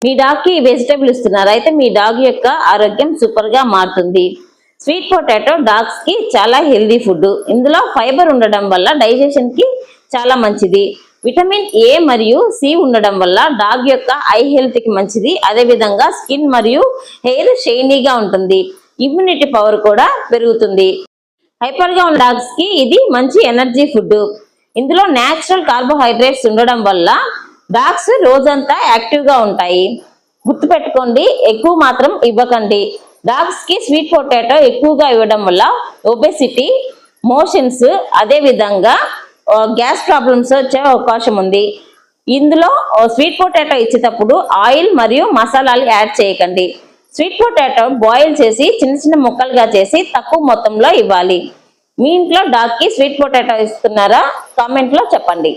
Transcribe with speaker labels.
Speaker 1: మీ dog కి vegetable ఇస్తున్నారు అయితే మీ డాగ్ యొక్క ఆరోగ్యం సూపర్ గా మారుతుంది. స్వీట్ పొటాటో డాగ్స్ కి చాలా హెల్దీ ఫుడ్. ఇందులో ఫైబర్ ఉండడం వల్ల డైజెషన్ కి చాలా మంచిది. విటమిన్ ఏ మరియు సి ఉండడం వల్ల డాగ్ యొక్క ఐ హెల్త్ కి మంచిది. అదే విధంగా స్కిన్ మరియు హెయిర్ షైనీగా ఉంటుంది. ఇమ్యూనిటీ పవర్ కూడా పెరుగుతుంది. హైపర్ గా ఉన్న డాగ్స్ కి ఇది మంచి ఎనర్జీ ఫుడ్. ఇందులో నేచురల్ కార్బోహైడ్రేట్స్ ఉండడం వల్ల డాగ్స్ రోజంతా యాక్టివ్ గా ఉంటాయి. గుర్తుపెట్టుకోండి, ఎక్కువ మాత్రం ఇవ్వకండి. డాగ్స్ కి స్వీట్ పొటాటో ఎక్కువగా ఇవ్వడం వల్ల ఒబెసిటీ, మోషన్స్, అదే విధంగా గ్యాస్ ప్రాబ్లమ్స్ వచ్చే అవకాశం ఉంది. ఇందులో స్వీట్ పొటాటో ఇచ్చేటప్పుడు ఆయిల్ మరియు మసాలాలు యాడ్ చేయకండి. స్వీట్ పొటాటో బాయిల్ చేసి చిన్న చిన్న ముక్కలుగా చేసి తక్కువ మొత్తంలో ఇవ్వాలి. మీ ఇంట్లో డాగ్ కి స్వీట్ పొటాటో ఇస్తున్నారా? కామెంట్ లో చెప్పండి.